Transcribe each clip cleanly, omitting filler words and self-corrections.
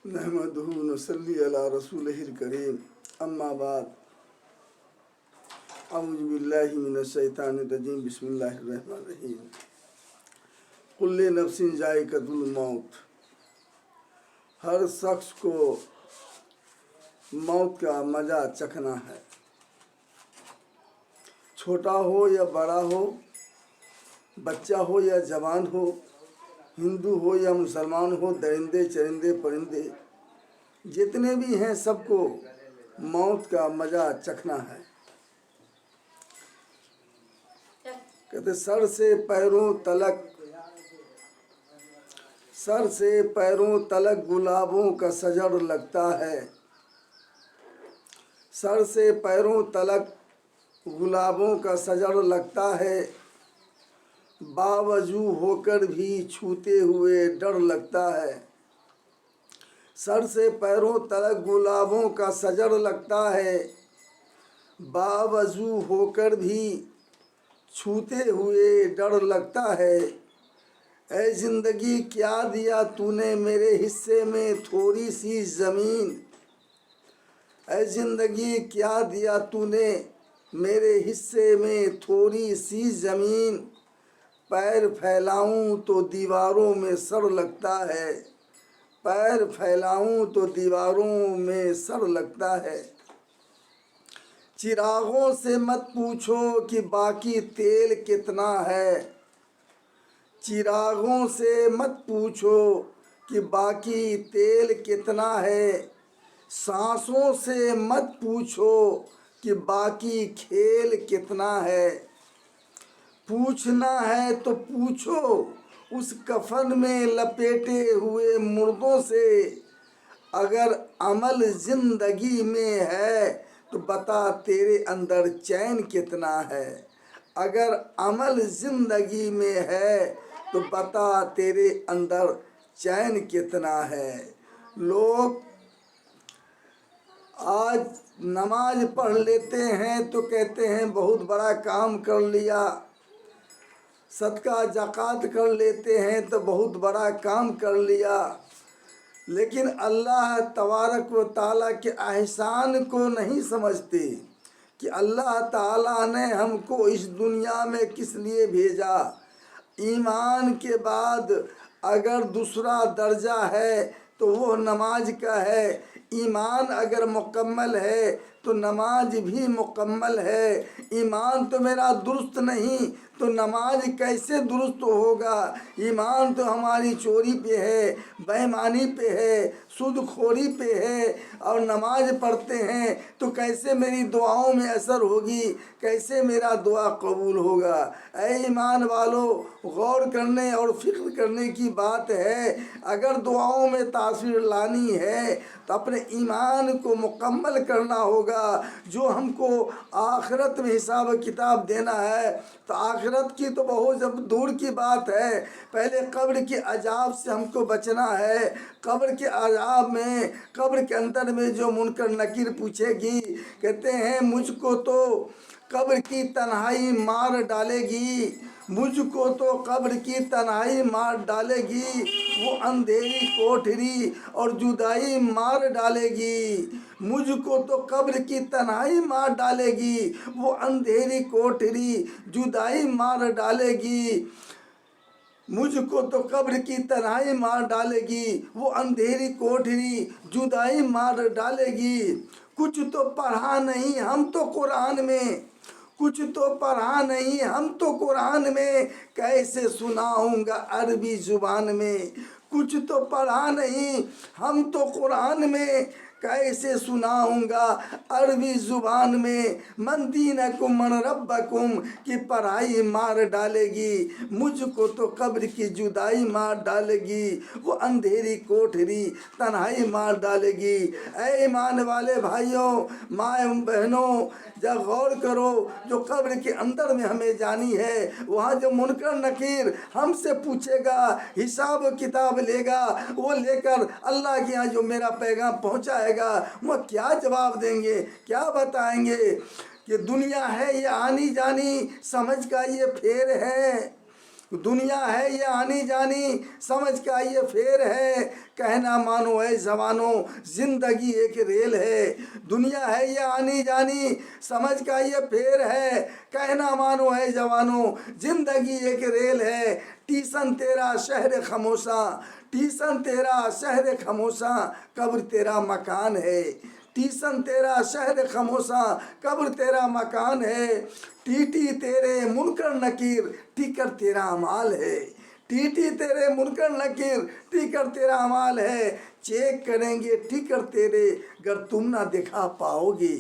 नहमदुहु व नसल्ली अला रसूलिहिल करीम अम्मा बाद अऊज़ु बिल्लाहि मिनश शैतानिर रजीम बिस्मिल्लाहिर रहमानिर रहीम कुल्ले नफ्सिन जायक़तुल मौत। हर शख्स को मौत का मज़ा चखना है। छोटा हो या बड़ा हो, बच्चा हो या जवान हो, हिंदू हो या मुसलमान हो, दरिंदे चरिंदे परिंदे जितने भी हैं सबको मौत का मज़ा चखना है। कहते सर से पैरों तलक गुलाबों का शजर लगता है। सर से पैरों तलक गुलाबों का शजर लगता है। बावजू होकर भी छूते हुए डर लगता है। सर से पैरों तलक गुलाबों का शजर लगता है। बावजू होकर भी छूते हुए डर लगता है। ऐ जिंदगी क्या दिया तूने मेरे हिस्से में थोड़ी सी ज़मीन। ऐ जिंदगी क्या दिया तूने मेरे हिस्से में थोड़ी सी ज़मीन। पैर फैलाऊं तो दीवारों में सर लगता है। पैर फैलाऊं तो दीवारों में सर लगता है। चिरागों से मत पूछो कि बाकी तेल कितना है। चिरागों से मत पूछो कि बाकी तेल कितना है। सांसों से मत पूछो कि बाकी खेल कितना है। पूछना है तो पूछो उस कफन में लपेटे हुए मुर्दों से। अगर अमल जिंदगी में है तो बता तेरे अंदर चैन कितना है। अगर अमल जिंदगी में है तो बता तेरे अंदर चैन कितना है। लोग आज नमाज पढ़ लेते हैं तो कहते हैं बहुत बड़ा काम कर लिया। सदका ज़कात कर लेते हैं तो बहुत बड़ा काम कर लिया। लेकिन अल्लाह तबारक व ताला के एहसान को नहीं समझते कि अल्लाह ताला ने हमको इस दुनिया में किस लिए भेजा। ईमान के बाद अगर दूसरा दर्जा है तो वो नमाज का है। ईमान अगर मुकम्मल है तो नमाज भी मुकम्मल है। ईमान तो मेरा दुरुस्त नहीं तो नमाज कैसे दुरुस्त होगा। ईमान तो हमारी चोरी पे है, बेईमानी पे है, सूदखोरी पे है और नमाज पढ़ते हैं तो कैसे मेरी दुआओं में असर होगी, कैसे मेरा दुआ कबूल होगा। ऐ ईमान वालों, गौर करने और फिक्र करने की बात है। अगर दुआओं में तासीर लानी है तो अपने ईमान को मुकम्मल करना होगा। जो हमको आखिरत में हिसाब किताब देना है तो आखिरत की तो बहुत जब दूर की बात है। पहले कब्र के अजाब से हमको बचना है। कब्र के अजाब में, कब्र के अंदर में जो मुनकर नकीर पूछेगी, कहते हैं मुझको तो कब्र की तन्हाई मार डालेगी। मुझको तो कब्र की तन्हाई मार डालेगी। वो अंधेरी कोठरी और जुदाई मार डालेगी। मुझको तो कब्र की तन्हाई मार डालेगी। वो अंधेरी कोठरी जुदाई मार डालेगी। मुझको तो कब्र की तन्हाई मार डालेगी। वो अंधेरी कोठरी जुदाई मार डालेगी। कुछ तो पढ़ा नहीं हम तो कुरान में, कुछ तो पढ़ा नहीं हम तो कुरान में, कैसे सुनाऊंगा अरबी जुबान में। कुछ तो पढ़ा नहीं हम तो कुरान में, कैसे सुनाऊंगा अरबी ज़ुबान में। मन दीनकुम मन रब्बकुम की पढ़ाई मार डालेगी। मुझको तो कब्र की जुदाई मार डालेगी। वो अंधेरी कोठरी तन्हाई मार डालेगी। ऐ ईमान वाले भाइयों, माँ बहनों, जब गौर करो जो कब्र के अंदर में हमें जानी है, वहाँ जो मुनकर नकीर हमसे पूछेगा, हिसाब किताब लेगा, वो लेकर अल्लाह के यहाँ जो मेरा पैगाम पहुँचाएगा वह क्या जवाब देंगे, क्या बताएंगे कि दुनिया है ये आनी जानी समझ का ये फेर है। दुनिया है ये आनी जानी, समझ का ये फेर है, कहना मानो ऐ जवानों जिंदगी एक रेल है। दुनिया है ये आनी जानी, समझ का ये फेर है, कहना मानो ऐ जवानों जिंदगी एक रेल है। टीसन तेरा शहर खमोसा, टीसन तेरा शहर खमोसा, कब्र तेरा मकान है। टीसन तेरा शहर खमोसा, कब्र तेरा मकान है। टीटी तेरे मुनकर नकीर, टीकर तेरा अमाल है। टीटी तेरे मुनकर नकीर, टीकर तेरा अमाल है। चेक करेंगे टीकर तेरे, गर तुम ना दिखा पाओगे।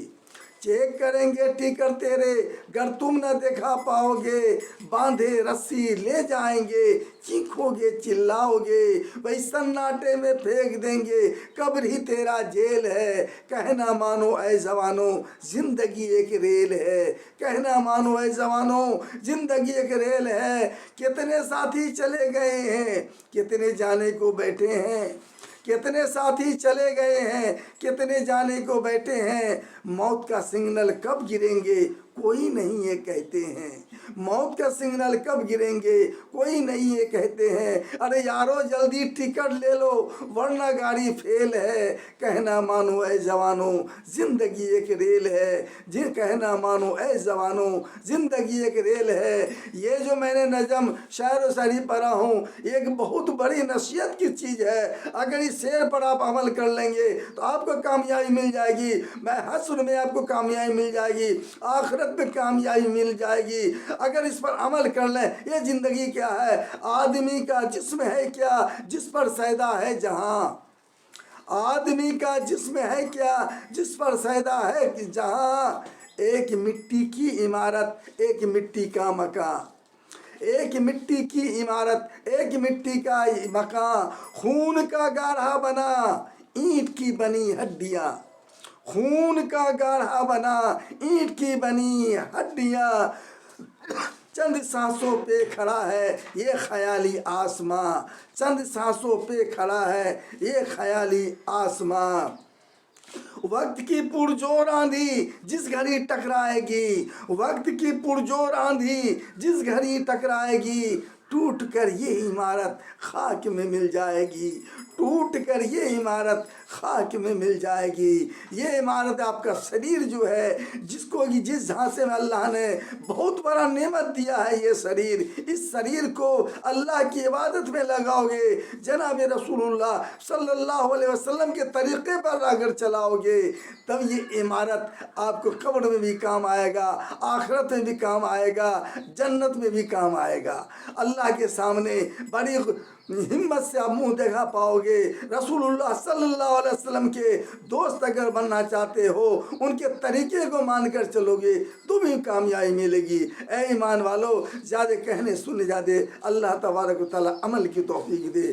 चेक करेंगे टीकर तेरे, गर तुम न देखा पाओगे। बांधे रस्सी ले जाएंगे, चीखोगे चिल्लाओगे, वही सन्नाटे में फेंक देंगे, कब्र ही तेरा जेल है। कहना मानो ऐ जवानों जिंदगी एक रेल है, कहना मानो ऐ जवानों जिंदगी एक रेल है। कितने साथी चले गए हैं, कितने जाने को बैठे हैं, कितने साथी चले गए हैं, कितने जाने को बैठे हैं। मौत का सिग्नल कब गिरेंगे कोई नहीं ये कहते हैं, मौत का सिग्नल कब गिरेंगे कोई नहीं ये कहते हैं। अरे यारो जल्दी टिकट ले लो वरना गाड़ी फेल है। कहना मानो ऐ जवानों जिंदगी एक रेल है, जी कहना मानो ऐ जवानों जिंदगी एक रेल है। ये जो मैंने नज़म शायर व शायरी पढ़ा हूँ एक बहुत बड़ी नसीहत की चीज़ है। अगर इस शेर पर आप अमल कर लेंगे तो आपको कामयाबी मिल जाएगी, मैं हश्र में आपको कामयाबी मिल जाएगी, आखिरत में कामयाबी मिल जाएगी। अगर इस पर अमल कर लें, ये जिंदगी क्या है, आदमी का जिस्म है क्या जिस पर सैदा है जहां, आदमी का जिस्म है क्या जिस पर सैदा है कि जहां। एक मिट्टी की इमारत एक मिट्टी का मकान, एक मिट्टी की इमारत एक मिट्टी का मकान, खून का गाढ़ा बना ईंट की बनी हड्डियां, खून का गाढ़ा बना ईंट की बनी हड्डियां। चंद सांसों पे खड़ा है ये ख्याली आसमां, चंद सांसों पे खड़ा है ये ख्याली आसमां। वक्त की पुरजोर आंधी जिस घड़ी टकराएगी, वक्त की पुरजोर आंधी जिस घड़ी टकराएगी, टूट कर ये इमारत खाक में मिल जाएगी, टूट कर ये इमारत खाक में मिल जाएगी। ये इमारत आपका शरीर जो है जिसको कि जिस झांसे में अल्लाह ने बहुत बड़ा नेमत दिया है, ये शरीर, इस शरीर को अल्लाह की इबादत में लगाओगे, जनाब रसूलुल्लाह सल्लल्लाहु अलैहि वसल्लम के तरीक़े पर अगर चलाओगे तब ये इमारत आपको कब्र में भी काम आएगा, आखिरत में भी काम आएगा, जन्नत में भी काम आएगा। अल्लाह के सामने बड़ी हिम्मत से आप मुंह देखा पाओगे। रसूलुल्लाह सल्लल्लाहु अलैहि वसल्लम के दोस्त अगर बनना चाहते हो, उनके तरीके को मानकर चलोगे तो भी कामयाबी मिलेगी। ऐ ईमान वालों, ज़्यादा कहने सुनने ज़्यादा अल्लाह तबारक व तआला अमल की तौफीक दे।